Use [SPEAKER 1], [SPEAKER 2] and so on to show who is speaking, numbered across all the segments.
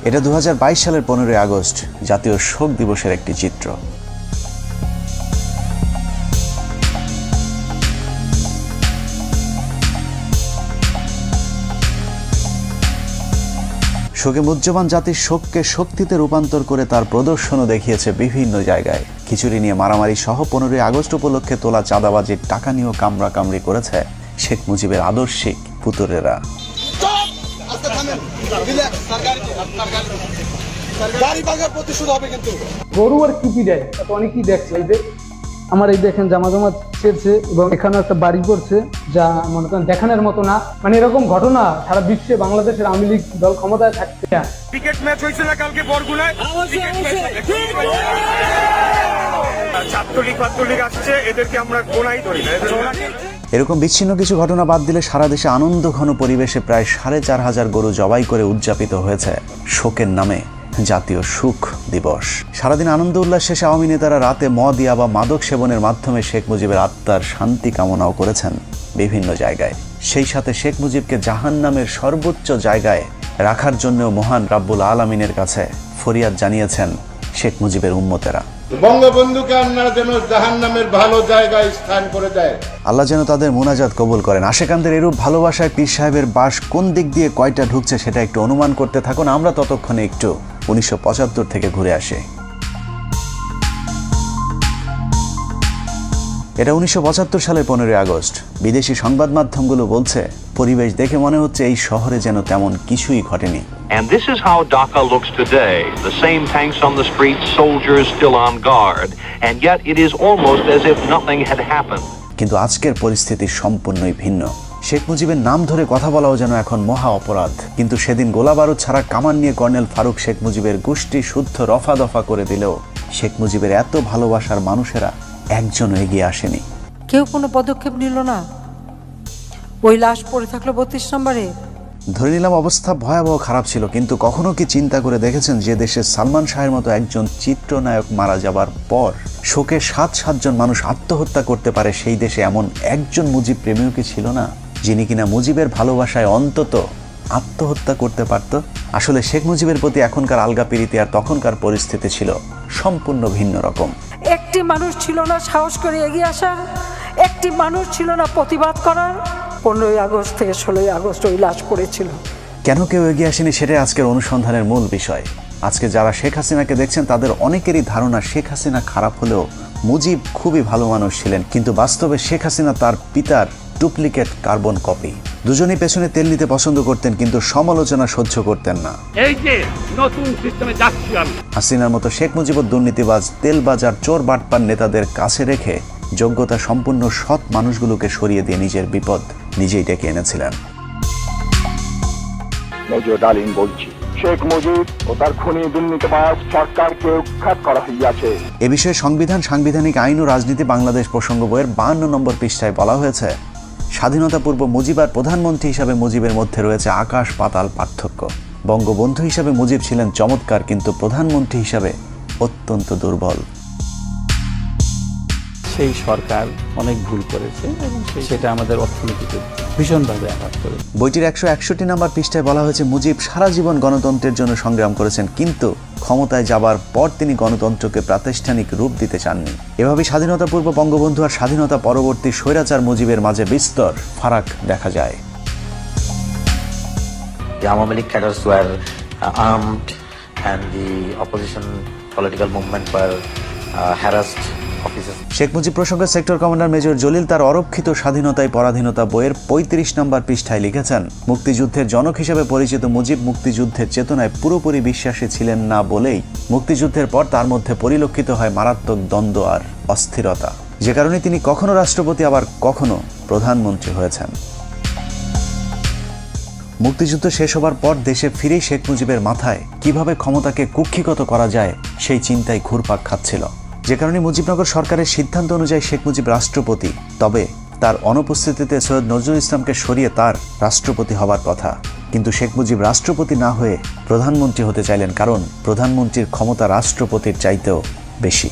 [SPEAKER 1] এটা 2022 সালের 15 আগস্ট জাতীয় শোক দিবসের একটি চিত্র। শোকে মুহ্যমান জাতির শোককে শক্তিতে রূপান্তর করে তার প্রদর্শনও দেখিয়েছে বিভিন্ন জায়গায়। খিচুড়ি নিয়ে মারামারি সহ 15 আগস্ট উপলক্ষে তোলা চাঁদাবাজির টাকা নিয়েও কামড়াকামড়ি করেছে শেখ মুজিবের আদর্শিক পুতুরেরা।
[SPEAKER 2] গরু আর কিপি দেয় অনেকেই দেখছে। এই যে আমার এই দেখেন জামা ছেড়ছে এবং এখানে একটা বাড়ি করছে, যা মনে করেন দেখানোর মতো না। মানে এরকম ঘটনা সারা বিশ্বে বাংলাদেশের আওয়ামী লীগ দল ক্ষমতায় থাকতে।
[SPEAKER 3] ক্রিকেট ম্যাচ হয়েছে না কালকে বরগুনায়, ছাত্রলীগ আসছে, এদেরকে আমরা কোনাই ধরি না।
[SPEAKER 1] এরকম বিচ্ছিন্ন কিছু ঘটনা বাদ দিলে সারা দেশে আনন্দ ঘন পরিবেশে প্রায় 4500 গরু জবাই করে উদযাপিত হয়েছে শোকের নামে জাতীয় সুখ দিবস। সারাদিন আনন্দ উল্লাস শেষে আওয়ামী নেতারা রাতে মদ বা মাদক সেবনের মাধ্যমে শেখ মুজিবের আত্মার শান্তি কামনাও করেছেন বিভিন্ন জায়গায়। সেই সাথে শেখ মুজিবকে জাহান্নামের সর্বোচ্চ জায়গায় রাখার জন্য মহান রাব্বুল আলামিনের কাছে ফরিয়াদ জানিয়েছেন শেখ মুজিবের উম্মতেরা।
[SPEAKER 4] বঙ্গবন্ধুকে আল্লাহ যেন জাহান্নামের ভালো জায়গায় স্থান করে দেয়,
[SPEAKER 1] আল্লাহ যেন তাদের মুনাজাত কবুল করেন। আশেকানদের এরূপ ভালোবাসায় পীর সাহেবের বাস কোন দিক দিয়ে কয়টা ঢুকছে সেটা একটু অনুমান করতে থাকুন। আমরা ততক্ষণে একটু 1975 থেকে ঘুরে আসি। এটা 1975 সালের 15 আগস্ট। বিদেশি সংবাদ মাধ্যমগুলো বলছে, পরিবেশ দেখে মনে হচ্ছে এই শহরে যেন তেমন কিছুই ঘটেনি।
[SPEAKER 5] And this is how Dhaka looks today. The same tanks on the streets, soldiers still on guard, and yet it is almost as if nothing had happened.
[SPEAKER 1] কিন্তু আজকের পরিস্থিতি সম্পূর্ণই ভিন্ন। শেখ মুজিবের নাম ধরে কথা বলাও যেন এখন মহা অপরাধ। কিন্তু সেদিন গোলাবারুদ ছাড়া কামান নিয়ে কর্নেল ফারুক শেখ মুজিবের গোষ্ঠী শুদ্ধ রফা দফা করে দিলেও শেখ মুজিবের এত ভালোবাসার মানুষেরা একজনও এগিয়ে আসেনি।
[SPEAKER 6] কেউ কোনো পদক্ষেপ নিল না। ওই লাশ পড়ে থাকলো 32 নম্বরে।
[SPEAKER 1] ধরে নিলাম অবস্থা ভয়াবহ খারাপ ছিল, কিন্তু কখনো কি চিন্তা করে দেখেছেন যে দেশে সালমান শাহের মতো একজন চিত্রনায়ক মারা যাবার পর শোকে 7 জন মানুষ আত্মহত্যা করতে পারে, সেই দেশে এমন একজন মুজিব প্রেমীও কি ছিল না, যিনি কিনা মুজিবের ভালোবাসায় অন্তত আত্মহত্যা করতে পারত? আসলে শেখ মুজিবের প্রতি এখনকার আলগা প্রীতি আর তখনকার পরিস্থিতি ছিল সম্পূর্ণ ভিন্ন রকম।
[SPEAKER 6] একটি মানুষ ছিল না সাহস করে এগিয়ে আসার, একটি মানুষ ছিল না প্রতিবাদ করার। 15 আগস্ট থেকে 16 আগস্ট ওই লাশ পড়েছিল।
[SPEAKER 1] কেন কেউ এগিয়ে আসেনি সেটাই আজকের অনুসন্ধানের মূল বিষয়। আজকে যারা শেখ হাসিনাকে দেখছেন তাদের অনেকেরই ধারণা শেখ হাসিনা খারাপ হলেও মুজিব খুবই ভালো মানুষ ছিলেন, কিন্তু বাস্তবে শেখ হাসিনা তার পিতার ডুপ্লিকেট কার্বন কপি। দুজনেই পেছনে তেল নিতে পছন্দ করতেন, কিন্তু সমালোচনা সহ্য করতেন না।
[SPEAKER 3] এই যে নতুন সিস্টেমে যাচ্ছি আমি।
[SPEAKER 1] হাসিনার মতো শেখ মুজিবুর দুর্নীতিবাজ, তেলবাজার, চোর বাটপার নেতাদের কাছে রেখে যোগ্যতা সম্পন্ন সৎ মানুষগুলোকে সরিয়ে দিয়ে নিজের বিপদ নিজেই ডেকে এনেছিলেন।
[SPEAKER 7] মেজর ডালিম বলছি, শেখ মুজিব ও তার খুনি দুর্নীতিবাজ সরকারকে উৎখাত করা হইয়াছে।
[SPEAKER 1] এ বিষয়ে সংবিধান, সাংবিধানিক আইন ও রাজনীতি বাংলাদেশ প্রসঙ্গ বইয়ের 52 নম্বর পৃষ্ঠায় বলা হয়েছে, স্বাধীনতা পূর্ব মুজিব আর প্রধানমন্ত্রী হিসাবে মুজিবের মধ্যে রয়েছে আকাশ পাতাল পার্থক্য। বঙ্গবন্ধু হিসাবে মুজিব ছিলেন চমৎকার, কিন্তু প্রধানমন্ত্রী হিসাবে অত্যন্ত দুর্বল।
[SPEAKER 8] সেই সরকার অনেক ভুল করেছে এবং সেটা আমাদের অর্থনীতিতে ভীষণভাবে আঘাত করে।
[SPEAKER 1] বইটির 161 নম্বর পৃষ্ঠায় বলা হয়েছে, মুজিব সারা জীবন গণতন্ত্রের জন্য সংগ্রাম করেছেন, কিন্তু ক্ষমতায় যাবার পর তিনি গণতন্ত্রকে প্রাতিষ্ঠানিক রূপ দিতে চাননি। এভাবে স্বাধীনতা পূর্ব বঙ্গবন্ধু আর স্বাধীনতা পরবর্তী স্বৈরাচার মুজিবের মাঝে বিস্তর ফারাক দেখা যায়।
[SPEAKER 9] The Awami League cadres were armed and the opposition political movement were harassed.
[SPEAKER 1] Sheikh Mujib প্রসঙ্গে সেক্টর কমান্ডার মেজর জলিল তার অরক্ষিত স্বাধীনতায় পরাধীনতা বইয়ের 35 নম্বর পৃষ্ঠায় লিখেছেন, মুক্তিযুদ্ধের জনক হিসেবে পরিচিত মুজিব মুক্তিযুদ্ধের চেতনায় পুরোপুরি বিশ্বাসী ছিলেন না বলেই মুক্তিযুদ্ধের পর তার মধ্যে পরিলক্ষিত হয় মারাত্মক দ্বন্দ্ব আর অস্থিরতা, যে কারণে তিনি কখনো রাষ্ট্রপতি আবার কখনো প্রধানমন্ত্রী হয়েছেন। মুক্তিযুদ্ধ শেষ হবার পর দেশে ফিরেই শেখ মুজিবের মাথায় কিভাবে ক্ষমতাকে কুক্ষিগত করা যায় সেই চিন্তায় ঘুরপাক খাচ্ছিল, যে কারণে মুজিবনগর সরকারের সিদ্ধান্ত অনুযায়ী শেখ মুজিব রাষ্ট্রপতি। তবে তার অনুপস্থিতিতে সৈয়দ নজরুল ইসলামকে সরিয়ে তার রাষ্ট্রপতি হবার কথা, কিন্তু শেখ মুজিব রাষ্ট্রপতি না হয়ে প্রধানমন্ত্রী হতে চাইলেন, কারণ প্রধানমন্ত্রীর ক্ষমতা রাষ্ট্রপতির চাইতেও বেশি।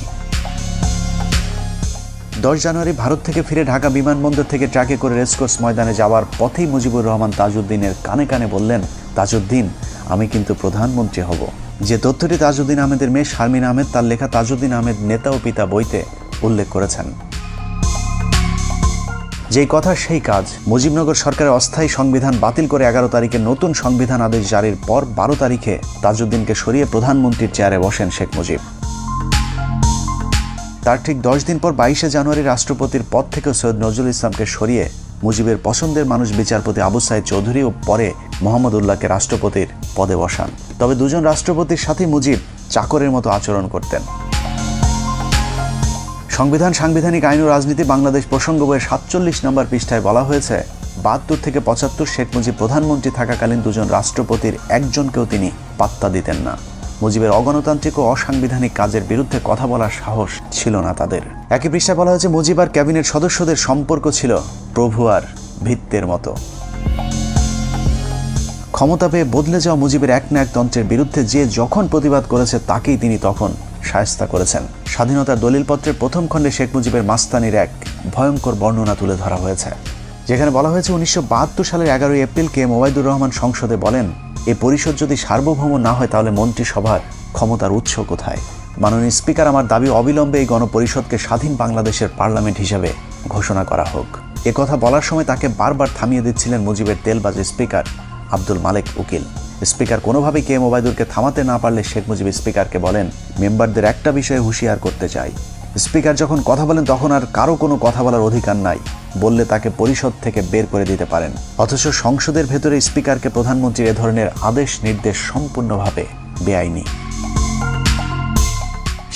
[SPEAKER 1] 10 জানুয়ারি ভারত থেকে ফিরে ঢাকা বিমানবন্দর থেকে ট্রাকে করে রেসকোর্স ময়দানে যাওয়ার পথেই মুজিবুর রহমান তাজউদ্দিনের কানে কানে বললেন, তাজউদ্দিন, আমি কিন্তু প্রধানমন্ত্রী হব। যে তথ্যটি তাজউদ্দিন আহমেদের মেয়ে শারমিন আহমেদ তার লেখা তাজউদ্দিন আহমেদ নেতা ও পিতা বইতে উল্লেখ করেছেন। যেই কথা সেই কাজ। মুজিবনগর সরকারের অস্থায়ী সংবিধান বাতিল করে 11 তারিখে নতুন সংবিধান আদেশ জারির পর 12 তারিখে তাজউদ্দিনকে সরিয়ে প্রধানমন্ত্রীর চেয়ারে বসেন শেখ মুজিব। তার ঠিক 10 দিন পর 22শে জানুয়ারি রাষ্ট্রপতির পদ থেকে সৈয়দ নজরুল ইসলামকে সরিয়ে মুজিবের পছন্দের মানুষ বিচারপতি আবু সাইদ চৌধুরী ও পরে মোহাম্মদ উল্লাহকে রাষ্ট্রপতির পদে বসান। তবে দুজন রাষ্ট্রপতির সাথে মুজিব চাকরের মতো আচরণ করতেন। সংবিধান, সাংবিধানিক আইন ও রাজনীতি বাংলাদেশ প্রসঙ্গ বইয়ের 47 নম্বর পৃষ্ঠায় বলা হয়েছে, 72 থেকে 75 শেখ মুজিব প্রধানমন্ত্রী থাকাকালীন দুজন রাষ্ট্রপতির একজনকেও তিনি পাত্তা দিতেন না। মুজিবের অগণতান্ত্রিক ও অসাংবিধানিক কাজের বিরুদ্ধে কথা বলার সাহস ছিল না তাদের। একই পৃষ্ঠায় বলা হয়েছে, মুজিব আর ক্যাবিনেট সদস্যদের সম্পর্ক ছিল প্রভু আর ভৃত্যের মতো। ক্ষমতা পেয়ে বদলে যাওয়া মুজিবের এক না এক তন্ত্রের বিরুদ্ধে যে যখন প্রতিবাদ করেছে তাকেই তিনি তখন শায়েস্তা করেছেন। স্বাধীনতার দলিলপত্রের প্রথম খণ্ডে শেখ মুজিবের মাস্তানির এক ভয়ঙ্কর বর্ণনা তুলে ধরা হয়েছে, যেখানে বলা হয়েছে 1972 সালের 11 এপ্রিল কে ওবায়দুর রহমান সংসদে বলেন, এ পরিষদ যদি সার্বভৌম না হয় তাহলে মন্ত্রিসভার ক্ষমতার উৎস কোথায়? মাননীয় স্পিকার, আমার দাবি অবিলম্বে এই গণপরিষদকে স্বাধীন বাংলাদেশের পার্লামেন্ট হিসেবে ঘোষণা করা হোক। এ কথা বলার সময় তাকে বারবার থামিয়ে দিচ্ছিলেন মুজিবের তেলবাজ স্পিকার আব্দুল মালেক উকিল। স্পিকার কোনোভাবেই কে ওবায়দুরকে থামাতে না পারলে শেখ মুজিব স্পিকারকে বলেন, মেম্বারদের একটা বিষয়ে হুঁশিয়ার করতে চাই। স্পিকার যখন কথা বলেন তখন আর কারো কোনো কথা বলার অধিকার নাই, বললে তাকে পরিষদ থেকে বের করে দিতে পারেন। অথচ সংসদের ভেতরে স্পিকারকে প্রধানমন্ত্রীর এ ধরনের আদেশ নির্দেশ সম্পূর্ণভাবে বেআইনি।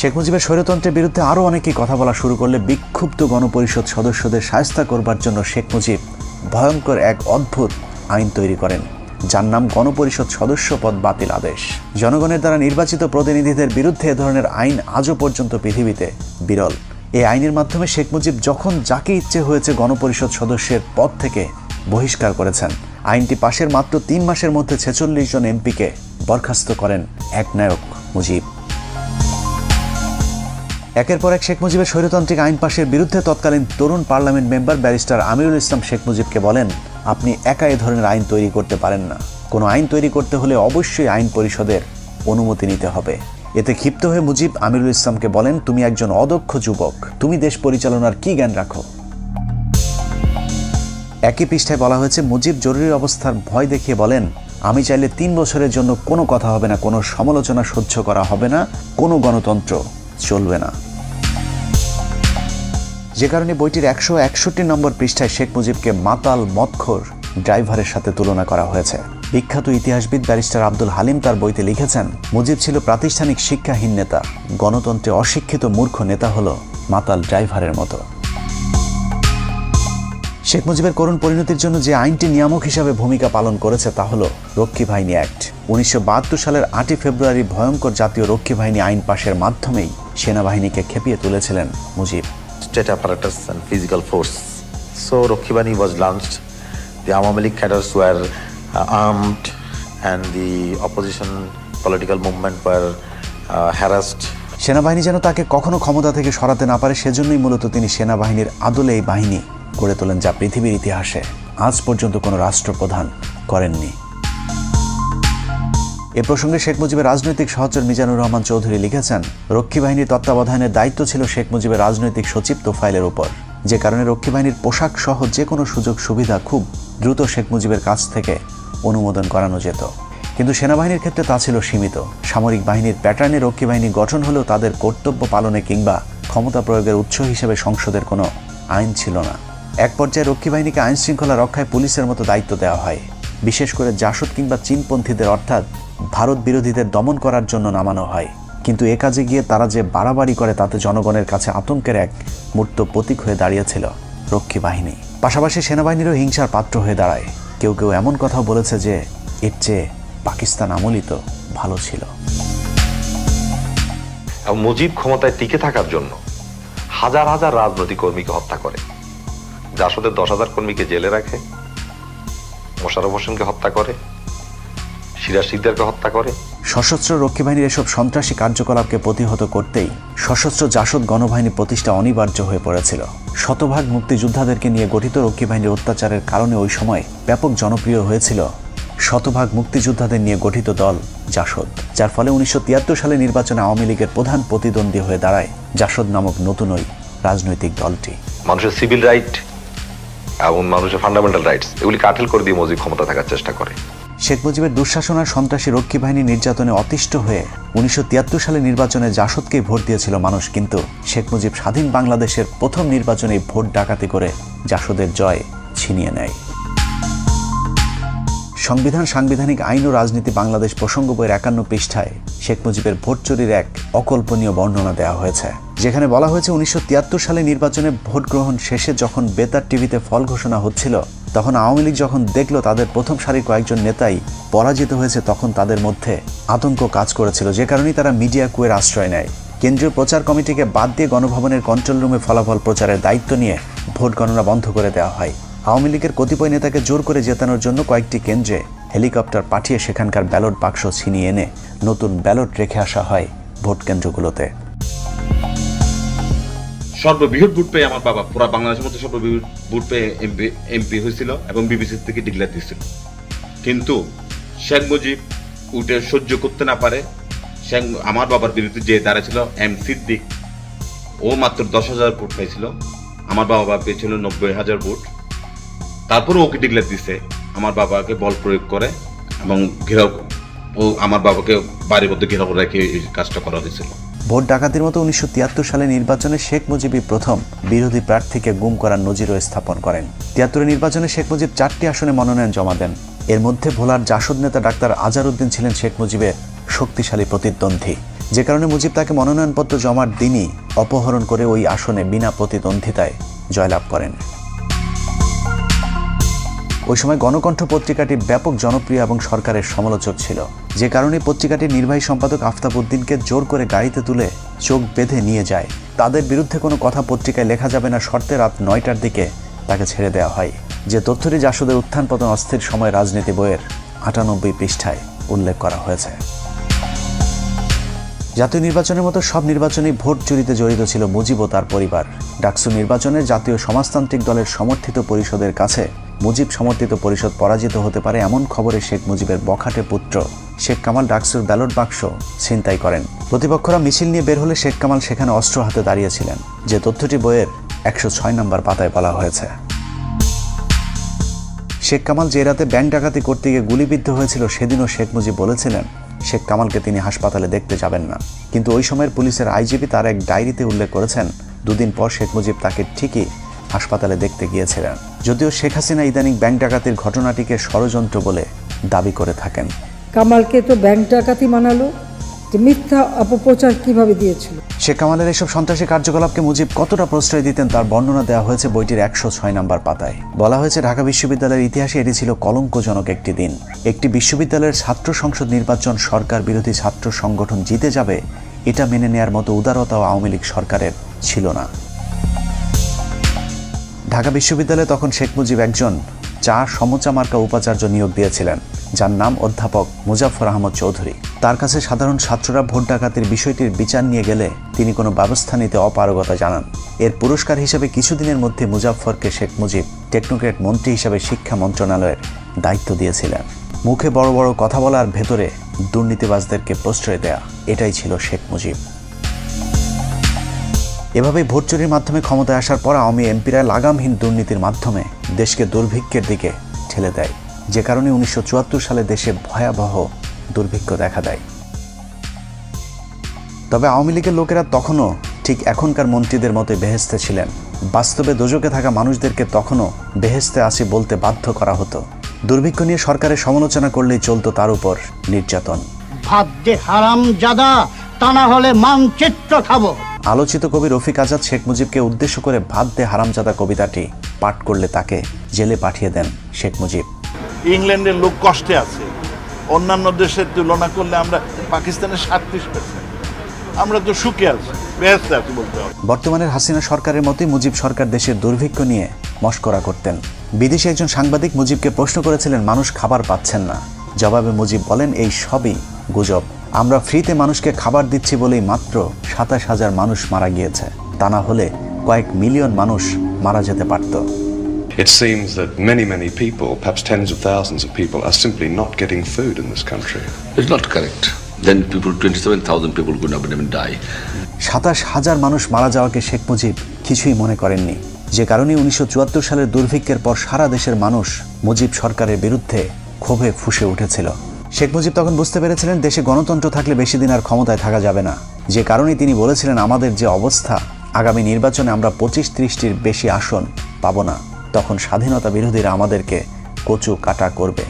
[SPEAKER 1] শেখ মুজিবের স্বৈরতন্ত্রের বিরুদ্ধে আরও অনেকেই কথা বলা শুরু করলে বিক্ষুব্ধ গণপরিষদ সদস্যদের শায়েস্তা করবার জন্য শেখ মুজিব ভয়ঙ্কর এক অদ্ভুত আইন তৈরি করেন, যার নাম গণপরিষদ সদস্য পদ বাতিল আদেশ। জনগণের দ্বারা নির্বাচিত প্রতিনিধিদের বিরুদ্ধে এ ধরনের আইন আজও পর্যন্ত পৃথিবীতে বিরল। এই আইনের মাধ্যমে শেখ মুজিব যখন যাকে ইচ্ছে হয়েছে গণপরিষদ সদস্যের পদ থেকে বহিষ্কার করেছেন। আইনটি পাশের মাত্র 3 মাসের মধ্যে 46 জন এমপিকে বরখাস্ত করেন একনায়ক মুজিব। একের পর এক শেখ মুজিবের স্বৈরতান্ত্রিক আইন পাশের বিরুদ্ধে তৎকালীন তরুণ parliament member barrister Amirul Islam Sheikh মুজিবকে বলেন, আপনি একা এ ধরনের আইন তৈরি করতে পারেন না। কোনো আইন তৈরি করতে হলে অবশ্যই আইন পরিষদের অনুমতি নিতে হবে। এতে ক্ষিপ্ত হয়ে মুজিব আমিরুল ইসলামকে বলেন, তুমি একজন অদক্ষ যুবক, তুমি দেশ পরিচালনার কি জ্ঞান রাখো? একই পৃষ্ঠায় বলা হয়েছে, মুজিব জরুরি অবস্থার ভয় দেখিয়ে বলেন, আমি চাইলে 3 বছরের জন্য কোনো কথা হবে না, কোনো সমালোচনা সহ্য করা হবে না, কোনো গণতন্ত্র চলবে না। যে কারণে বইটির 161 নম্বর পৃষ্ঠায় শেখ মুজিবকে মাতাল মদখোর ড্রাইভারের সাথে তুলনা করা হয়েছে। বিখ্যাত ইতিহাসবিদ ব্যারিস্টার আব্দুল হালিম তার বইতে লিখেছেন, মুজিব ছিল প্রাতিষ্ঠানিক শিক্ষাহীন নেতা, গণতন্ত্রে অশিক্ষিত মূর্খ নেতা হলো মাতাল ড্রাইভারের মতো। শেখ মুজিবের করুণ পরিণতির জন্য যে আইনটি নিয়ামক হিসাবে ভূমিকা পালন করেছে তা হলো রক্ষী বাহিনী অ্যাক্ট। 1972 সালের 8 ফেব্রুয়ারি ভয়ঙ্কর জাতীয় রক্ষী বাহিনী আইন পাশের মাধ্যমেই সেনাবাহিনীকে খেপিয়ে তুলেছিলেন Mujib.
[SPEAKER 9] State apparatus and physical force. So Rakhi Bahini was launched. The Awami League cadres were armed, and the opposition political movement were harassed.
[SPEAKER 1] সেনাবাহিনী যেন তাকে কখনো ক্ষমতা থেকে সরাতে না পারে, সেজন্যই মূলত তিনি সেনাবাহিনীর আদলে এই বাহিনী গড়ে তোলেন, যা পৃথিবীর ইতিহাসে আজ পর্যন্ত কোনো রাষ্ট্রপ্রধান করেননি। এ প্রসঙ্গে শেখ মুজিবের রাজনৈতিক সহচর মিজানুর রহমান চৌধুরী লিখেছেন, রক্ষী বাহিনীর তত্ত্বাবধানের দায়িত্ব ছিল শেখ মুজিবের রাজনৈতিক সচিব তোফায়েলের উপর, যে কারণে রক্ষী বাহিনীর পোশাক সহ যে কোনো সুযোগ সুবিধা খুব দ্রুত শেখ মুজিবের কাছ থেকে অনুমোদন করানো যেত। কিন্তু সেনাবাহিনীর ক্ষেত্রে তা ছিল সীমিত। সামরিক বাহিনীর প্যাটার্নে রক্ষী বাহিনী গঠন হলেও তাদের কর্তব্য পালনে কিংবা ক্ষমতা প্রয়োগের উৎস হিসেবে সংসদের কোনো আইন ছিল না। এক পর্যায়ে রক্ষী বাহিনীকে আইন শৃঙ্খলা রক্ষায় পুলিশের মতো দায়িত্ব দেওয়া হয়, বিশেষ করে জাসদ কিংবা চীনপন্থীদের অর্থাৎ ভারত বিরোধীদের দমন করার জন্য নামানো হয়। কিন্তু এ কাজে গিয়ে তারা যে বাড়াবাড়ি করে তাতে জনগণের কাছে আতঙ্কের এক মূর্ত প্রতীক হয়ে দাঁড়িয়েছিল রক্ষী বাহিনী। পাশাপাশি সেনাবাহিনীরও হিংসার পাত্র হয়ে দাঁড়ায়। কেউ কেউ এমন কথা বলেছে যে এর চেয়ে পাকিস্তান আমলই তো ভালো ছিল।
[SPEAKER 10] মুজিব ক্ষমতায় টিকে থাকার জন্য হাজার হাজার রাজনৈতিক কর্মীকে হত্যা করে, জাসদের 10,000 কর্মীকে জেলে রাখে, মোশাররফ হোসেনকে হত্যা করে, সিরাজ শিকদারকে হত্যা করে।
[SPEAKER 1] সশস্ত্র রক্ষী বাহিনীর এসব সন্ত্রাসী কার্যকলাপকে প্রতিহত করতেই সশস্ত্র জাসদ গণবাহিনী প্রতিষ্ঠা অনিবার্য হয়ে পড়েছিল। শতভাগ মুক্তিযোদ্ধাদেরকে নিয়ে গঠিত রক্ষী বাহিনীর অত্যাচারের কারণে ওই সময় ব্যাপক জনপ্রিয় হয়েছিল শতভাগ মুক্তিযোদ্ধাদের নিয়ে গঠিত দল জাসদ, যার ফলে 1973 সালে নির্বাচনে আওয়ামী লীগের প্রধান প্রতিদ্বন্দ্বী হয়ে দাঁড়ায় জাসদ নামক নতুন ওই রাজনৈতিক দলটি।
[SPEAKER 10] মানুষের সিভিল রাইট এবং মানুষের ফান্ডামেন্টাল রাইটস এগুলি কাঠিল করে দিয়ে মুজিব ক্ষমতা থাকার চেষ্টা করে।
[SPEAKER 1] শেখ মুজিবের দুঃশাসন আর সন্ত্রাসী রক্ষী বাহিনী নির্যাতনে অতিষ্ঠ হয়ে 1973 সালে নির্বাচনে জাসদকেই ভোট দিয়েছিল মানুষ, কিন্তু শেখ মুজিব স্বাধীন বাংলাদেশের প্রথম নির্বাচনে ভোট ডাকাতি করে জাসদের জয় ছিনিয়ে নেয়। সংবিধান, সাংবিধানিক আইন ও রাজনীতি বাংলাদেশ প্রসঙ্গ বইয়ের 51 পৃষ্ঠায় শেখ মুজিবের ভোট চুরির এক অকল্পনীয় বর্ণনা দেওয়া হয়েছে, যেখানে বলা হয়েছে 1973 সালে নির্বাচনে ভোট গ্রহণ শেষে যখন বেতার টিভিতে ফল ঘোষণা হচ্ছিল, তখন আওয়ামী লীগ যখন দেখল তাদের প্রথম সারির কয়েকজন নেতাই পরাজিত হয়েছে, তখন তাদের মধ্যে আতঙ্ক কাজ করেছিল, যে কারণেই তারা মিডিয়া কুয়ের আশ্রয় নেয়। কেন্দ্রীয় প্রচার কমিটিকে বাদ দিয়ে গণভবনের কন্ট্রোল রুমে ফলাফল প্রচারের দায়িত্ব নিয়ে ভোট গণনা বন্ধ করে দেওয়া হয়। আওয়ামী লীগের কতিপয় নেতাকে জোর করে জেতানোর জন্য কয়েকটি কেন্দ্রে হেলিকপ্টার পাঠিয়ে সেখানকার ব্যালট বাক্স ছিনিয়ে এনে নতুন ব্যালট রেখে আসা হয় ভোট কেন্দ্রগুলোতে।
[SPEAKER 11] সর্ববৃহৎ ভোট পেয়ে আমার বাবা পুরো বাংলাদেশের মধ্যে সর্ববৃহৎ ভোট পেয়ে এমপি হয়েছিল এবং বিবিসি থেকে ডিক্লেয়ার দিয়েছিল। কিন্তু শেখ মুজিব উঠে সহ্য করতে না পারে আমার বাবার বিরুদ্ধে যে দাঁড়াছিল এম সিদ্দিক, ও মাত্র 10,000 ভোট পাইছিল, আমার বাবা পেয়েছিল 90,000 ভোট। তারপরে ওকে ডিক্লেয়ার দিছে, আমার বাবাকে বল প্রয়োগ করে এবং ঘেরাও, ও আমার বাবাকে বাড়ির মধ্যে ঘেরাও রেখে এই কাজটা করা হয়েছিল।
[SPEAKER 1] ভোট ডাকাতির মতো 1973 সালে নির্বাচনে শেখ মুজিবই প্রথম বিরোধী প্রার্থীকে গুম করার নজিরও স্থাপন করেন। 73 নির্বাচনে শেখ মুজিব 4টি আসনে মনোনয়ন জমা দেন। এর মধ্যে ভোলার জাসদ নেতা ডাক্তার আজহারউদ্দিন ছিলেন শেখ মুজিবের শক্তিশালী প্রতিদ্বন্দ্বী, যে কারণে মুজিব তাকে মনোনয়নপত্র জমার দিনই অপহরণ করে ওই আসনে বিনা প্রতিদ্বন্দ্বিতায় জয়লাভ করেন। ওই সময় গণকণ্ঠ পত্রিকাটি ব্যাপক জনপ্রিয় এবং সরকারের সমালোচক ছিল, যে কারণে পত্রিকাটির নির্বাহী সম্পাদক আফতাব উদ্দিনকে জোর করে গাড়িতে তুলে চোখ বেঁধে নিয়ে যায়। তাদের বিরুদ্ধে কোনো কথা পত্রিকায় লেখা যাবে না শর্তে রাত 9টার দিকে তাকে ছেড়ে দেওয়া হয়, যে তথ্যটি জাসদের উত্থান পতন অস্থির সময় রাজনীতি বইয়ের 98 পৃষ্ঠায় উল্লেখ করা হয়েছে। জাতীয় নির্বাচনের মতো সব নির্বাচনেই ভোট চুরিতে জড়িত ছিল মুজিব ও তার পরিবার। ডাকসু নির্বাচনে জাতীয় সমাজতান্ত্রিক দলের সমর্থিত পরিষদের কাছে মুজিব সমর্থিত পরিষদ পরাজিত হতে পারে এমন খবরে শেখ মুজিবের বখাটে পুত্র শেখ কামাল ডাকসুর ব্যালট বাক্স ছিনতাই করেন। প্রতিপক্ষরা মিছিল নিয়ে বের হলে শেখ কামাল সেখানে অস্ত্র হাতে দাঁড়িয়েছিলেন, যে তথ্যটি বইয়ের 106 নম্বর পাতায় বলা হয়েছে। শেখ কামাল যে রাতে ব্যাংক ডাকাতি করতে গিয়ে গুলিবিদ্ধ হয়েছিল, সেদিনও শেখ মুজিব বলেছিলেন শেখ কামালকে তিনি হাসপাতালে দেখতে যাবেন না, কিন্তু ওই সময়ের পুলিশের আইজিপি তার এক ডায়েরিতে উল্লেখ করেছেন 2 দিন পর শেখ মুজিব তাকে ঠিকই হাসপাতালে দেখতে গিয়েছিলেন। যদিও শেখ হাসিনা ইদানিং ব্যাংক ডাকাতির ঘটনাটিকে ষড়যন্ত্র বলে দাবি করে থাকেন।
[SPEAKER 6] কামালকে তো ব্যাংক ডাকাতি মানালো, যে মিথ্যা অপপ্রচার কিভাবে দিয়েছিল।
[SPEAKER 1] শেখ কামালের এসব সন্ত্রাসী কার্যকলাপকে মুজিব কতটা প্রশ্রয় দিতেন তার বর্ণনা দেওয়া হয়েছে বইটির 106 নম্বর পাতায়। বলা হয়েছে ঢাকা বিশ্ববিদ্যালয়ের ইতিহাসে এটি ছিল কলঙ্কজনক একটি দিন। একটি বিশ্ববিদ্যালয়ের ছাত্র সংসদ নির্বাচন সরকার বিরোধী ছাত্র সংগঠন জিতে যাবে, এটা মেনে নেয়ার মতো উদারতাও আওয়ামী লীগ সরকারের ছিল না। ঢাকা বিশ্ববিদ্যালয়ে তখন শেখ মুজিব একজন সমোচা মার্কা উপাচার্য নিয়োগ দিয়েছিলেন, যার নাম অধ্যাপক মুজাফফর আহমদ চৌধুরী। তার কাছে সাধারণ ছাত্ররা ভোট ডাকাতির বিষয়টির বিচার নিয়ে গেলে তিনি কোনো ব্যবস্থা নিতে অপারগতা জানান। এর পুরস্কার হিসেবে কিছুদিনের মধ্যে মুজাফফরকে শেখ মুজিব টেকনোক্রেট মন্ত্রী হিসেবে শিক্ষা মন্ত্রণালয়ের দায়িত্ব দিয়েছিলেন। মুখে বড় বড় কথা বলার ভেতরে দুর্নীতিবাজদেরকে প্রশ্রয় দেয়া, এটাই ছিল শেখ মুজিব। এভাবেই ভোট চুরির মাধ্যমে ক্ষমতায় আসার পর আওয়ামী এমপিরা লাগামহীন দুর্নীতির মাধ্যমে দেশকে দুর্ভিক্ষের দিকে ঠেলে দেয়, যে কারণে 1974 সালে দেশে ভয়াবহ দুর্ভিক্ষ দেখা দেয়। তবে আওয়ামী লীগের লোকেরা তখনও ঠিক এখনকার মন্ত্রীদের মতো বেহেস্তে ছিলেন। বাস্তবে দোজকে থাকা মানুষদেরকে তখনও বেহেস্তে আসি বলতে বাধ্য করা হতো। দুর্ভিক্ষ নিয়ে সরকারের সমালোচনা করলেই চলতো তার উপর নির্যাতন।
[SPEAKER 12] ভাত দে হারামজাদা, তা না হলে মানচিত্র খাবো।
[SPEAKER 1] আলোচিত কবি রফিক আজাদ শেখ মুজিবকে উদ্দেশ্য করে ভাত দে হারামজাদা কবিতাটি পাঠ করলে তাকে জেলে পাঠিয়ে দেন শেখ মুজিব।
[SPEAKER 4] ইংল্যান্ডের লোক কষ্টে আছে, অন্যান্য দেশের তুলনা করলে আমরা পাকিস্তানের 37%, আমরা তো সুখে আছি, বেহেশতে আছি বলতে হবে।
[SPEAKER 1] বর্তমানের হাসিনা সরকারের মতোই মুজিব সরকার দেশের দুর্ভিক্ষ নিয়ে মশকরা করতেন। বিদেশি একজন সাংবাদিক মুজিবকে প্রশ্ন করেছিলেন মানুষ খাবার পাচ্ছেন না। জবাবে মুজিব বলেন এই সবই গুজব, আমরা ফ্রিতে মানুষকে খাবার দিচ্ছি বলেই মাত্র 27,000 মানুষ মারা গিয়েছে, তা না হলে কয়েক মিলিয়ন মানুষ মারা যেতে পারত।
[SPEAKER 13] it seems that many people, perhaps tens of thousands of people, are simply not getting food in this country.
[SPEAKER 14] It's not correct. Then people, 27,000 people could not even die.
[SPEAKER 1] 27,000 মানুষ মারা যাওয়াকে শেখ মুজিব কিছুই মনে করেননি, যে কারণে 1974 সালের দুর্ভিক্ষের পর সারা দেশের মানুষ মুজিব সরকারের বিরুদ্ধে ক্ষোভে ফুঁসে উঠেছিল। শেখ মুজিব তখন বুঝতে পেরেছিলেন দেশে গণতন্ত্র থাকলে বেশি দিন আর ক্ষমতায় থাকা যাবে না, যে কারণে তিনি বলেছিলেন আমাদের যে অবস্থা, আগামী নির্বাচনে আমরা 25-30টির বেশি আসন পাব না, তখন স্বাধীনতা বিরোধীরা আমাদেরকে কচু কাটা করবে।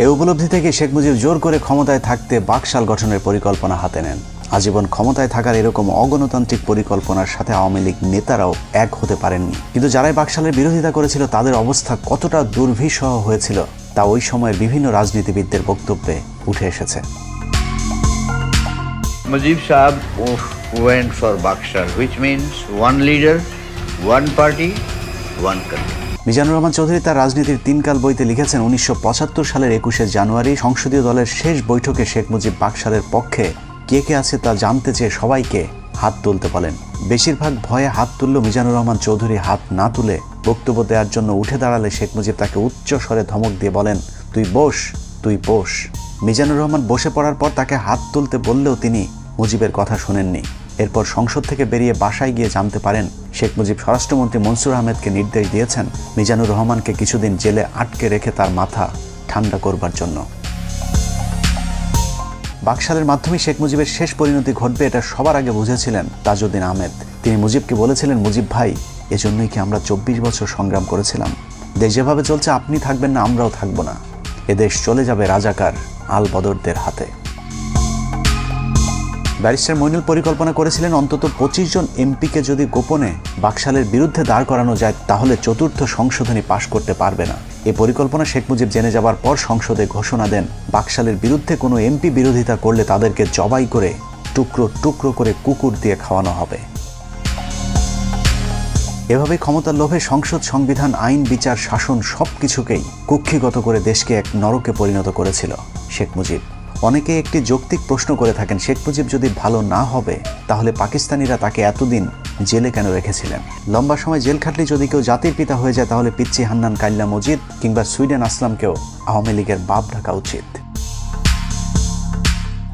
[SPEAKER 1] এই উপলব্ধি থেকে শেখ মুজিব জোর করে ক্ষমতায় থাকতে বাকশাল গঠনের পরিকল্পনা হাতে নেন। আজীবন ক্ষমতায় থাকার এরকম অগণতান্ত্রিক পরিকল্পনার সাথে আওয়ামী লীগ নেতারাও এক হতে পারেননি, কিন্তু যারাই বাকশালের বিরোধিতা করেছিল তাদের অবস্থা কতটা দুর্বিষহ হয়েছিল তা ওই সময়ের বিভিন্ন রাজনীতিবিদদের বক্তব্যে উঠে এসেছে।
[SPEAKER 15] Mujib Saab went for Bakshal, which means one leader, one party, one country.
[SPEAKER 1] Mizanur Rahman Chowdhury তার রাজনীতির 3 কাল বইতে লিখেছেন 1975 সালের 21শে জানুয়ারি সংসদীয় দলের শেষ বৈঠকে শেখ মুজিব বাকশালের পক্ষে কে কে আছে তা জানতে চেয়ে সবাইকে হাত তুলতে বলেন। বেশিরভাগ ভয়ে হাত তুলল মিজানুর রহমান চৌধুরী হাত না তুলে বক্তব্য দেওয়ার জন্য উঠে দাঁড়ালে শেখ মুজিব তাকে উচ্চ স্বরে ধমক দিয়ে বলেন, তুই বস, তুই বস। মিজানুর রহমান বসে পড়ার পর তাকে হাত তুলতে বললেও তিনি মুজিবের কথা শোনেননি। এরপর সংসদ থেকে বেরিয়ে বাসায় গিয়ে জানতে পারেন শেখ মুজিব স্বরাষ্ট্রমন্ত্রী মনসুর আহমেদকে নির্দেশ দিয়েছেন মিজানুর রহমানকে কিছুদিন জেলে আটকে রেখে তার মাথা ঠান্ডা করবার জন্য। বাকশালের মাধ্যমে শেখ মুজিবের শেষ পরিণতি ঘটবে এটা সবার আগে বুঝেছিলেন তাজউদ্দিন আহমেদ। তিনি মুজিবকে বলেছিলেন, মুজিব ভাই, এজন্যই কি আমরা 24 বছর সংগ্রাম করেছিলাম? দেশ যেভাবে চলছে আপনি থাকবেন না, আমরাও থাকবো না। এদেশ চলে যাবে রাজাকার আল বদরদের হাতে। ব্যারিস্টার মইনুল পরিকল্পনা করেছিলেন অন্তত 25 জন এমপিকে যদি গোপনে বাকশালের বিরুদ্ধে দাঁড় করানো যায় তাহলে 4র্থ সংশোধনী পাশ করতে পারবে না। এই পরিকল্পনা শেখ মুজিব জেনে যাবার পর সংসদে ঘোষণা দেন বাকশালের বিরুদ্ধে কোনো এমপি বিরোধিতা করলে তাদেরকে জবাই করে টুকরো টুকরো করে কুকুর দিয়ে খাওয়ানো হবে। এভাবে ক্ষমতার লোভে সংসদ, সংবিধান, আইন, বিচার, শাসন সবকিছুকেই কুক্ষিগত করে দেশকে এক নরকে পরিণত করেছিল শেখ মুজিব। অনেকে একটি যৌক্তিক প্রশ্ন করে থাকেন, শেখ মুজিব যদি ভালো না হবে তাহলে পাকিস্তানিরা তাকে এতদিন জেলে কেন রেখেছিলেন? লম্বা সময় জেল খাটলে যদি কেউ জাতির পিতা হয়ে যায় তাহলে পিচ্চি হান্নান কাইল্লা মজিদ কিংবা সুইডেন আসলামকেও আওয়ামী লীগের বাপ ডাকা উচিত।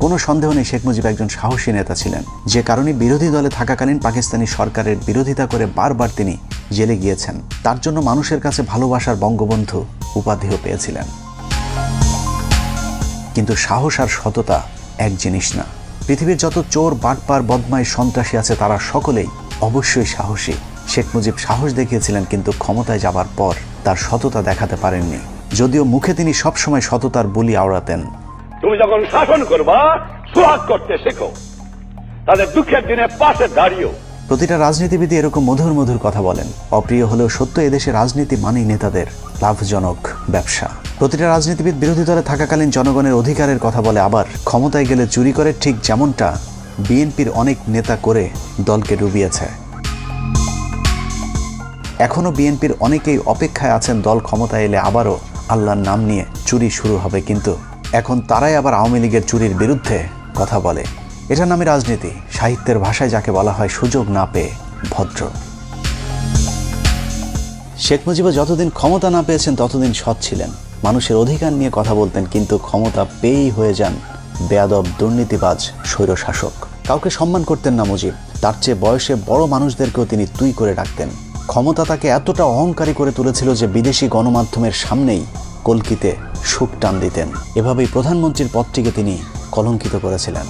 [SPEAKER 1] কোনো সন্দেহ নেই শেখ মুজিব একজন সাহসী নেতা ছিলেন, যে কারণে বিরোধী দলে থাকাকালীন পাকিস্তানি সরকারের বিরোধিতা করে বারবার তিনি জেলে গিয়েছেন। তার জন্য মানুষের কাছে ভালোবাসার বঙ্গবন্ধু উপাধিও পেয়েছিলেন। কিন্তু সাহস আর সততা এক জিনিস না। পৃথিবীর যত চোর, বাটপার, বদমাইশ, সন্ত্রাসী আছে তারা সকলেই অবশ্যই সাহসী। শেখ মুজিব সাহস দেখিয়েছিলেন কিন্তু ক্ষমতায় যাবার পর তার সততা দেখাতে পারেননি, যদিও মুখে তিনি সবসময় সততার বুলি আওড়াতেন।
[SPEAKER 3] তুমি যখন শাসন করবা সোহাগ করতে শেখো, তাদের দুঃখের দিনে পাশে দাঁড়িয়েও।
[SPEAKER 1] প্রতিটা রাজনীতিবিদ এরকম মধুর মধুর কথা বলেন। অপ্রিয় হলেও সত্য, এদেশে রাজনীতি মানেই নেতাদের লাভজনক ব্যবসা। প্রতিটা রাজনীতিবিদ বিরোধী দলে থাকাকালীন জনগণের অধিকারের কথা বলে, আবার ক্ষমতায় গেলে চুরি করে, ঠিক যেমনটা বিএনপির অনেক নেতা করে দলকে ডুবিয়েছে। এখনো বিএনপির অনেকেই অপেক্ষায় আছেন দল ক্ষমতায় এলে আবারও আল্লাহর নাম নিয়ে চুরি শুরু হবে, কিন্তু এখন তারাই আবার আওয়ামী লীগের চুরির বিরুদ্ধে কথা বলে। এটার নামে রাজনীতি, সাহিত্যের ভাষায় যাকে বলা হয় সুযোগ না পেয়ে ভদ্র। শেখ মুজিবও যতদিন ক্ষমতা না পেয়েছেন ততদিন সৎ ছিলেন, মানুষের অধিকার নিয়ে কথা বলতেন, কিন্তু ক্ষমতা পেয়েই হয়ে যান বেয়াদব, দুর্নীতিবাজ, স্বৈরশাসক। কাউকে সম্মান করতেন না মুজিব, তার চেয়ে বয়সে বড় মানুষদেরকেও তিনি তুই করে ডাকতেন। ক্ষমতা তাকে এতটা অহংকারী করে তুলেছিল যে বিদেশি গণমাধ্যমের সামনেই কলকিতে সুখ টান দিতেন। এভাবেই প্রধানমন্ত্রীর পদটিকে তিনি কলঙ্কিত করেছিলেন।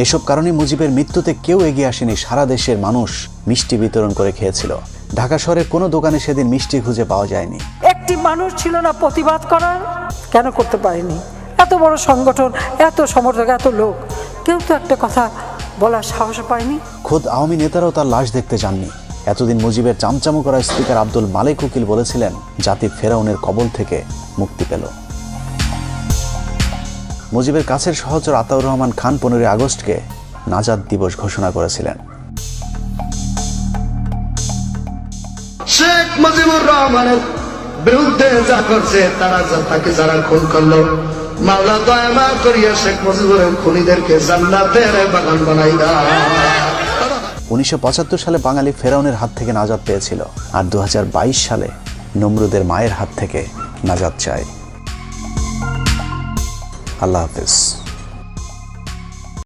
[SPEAKER 1] এসব কারণে মুজিবের মৃত্যুতে কেউ এগিয়ে আসেনি। সারা দেশের মানুষ মিষ্টি বিতরণ করে খেয়েছিল। ঢাকা শহরের কোনো দোকানে সেদিন মিষ্টি খুঁজে পাওয়া যায়নি।
[SPEAKER 6] একটি মানুষ ছিল না প্রতিবাদ করার? কেন করতে পারেনি? এত বড় সংগঠন, এত সমর্থক, এত লোক, কেউ তো একটা কথা বলার সাহস পায়নি।
[SPEAKER 1] খোদ আওয়ামী নেতারাও তার লাশ দেখতে যাননি। এতদিন মুজিবের চামচামো করা স্পিকার আব্দুল মালেক উকিল বলেছিলেন জাতি ফেরাউনের কবল থেকে মুক্তি পেল। মুজিবের কাছের সহচর আতাউর রহমান খান 15 আগস্টকে নাজাত দিবস ঘোষণা করেছিলেন।
[SPEAKER 12] শেখ মুজিবুর রহমানের বিরুদ্ধে যা করছে, তাকে যারা খুন করলো মাওলা দয়া মাফ করিয়া শেখ মুজিবুরের খুনিদেরকে জান্নাতের বাগান বানাই দাও।
[SPEAKER 1] 1975 সালে বাঙালি ফেরাউনের হাত থেকে নাজাত পেয়েছিল, আর 2022 সালে নমরুদের মায়ের হাত থেকে নাজাত চায়। আল্লাহ হাফেজ।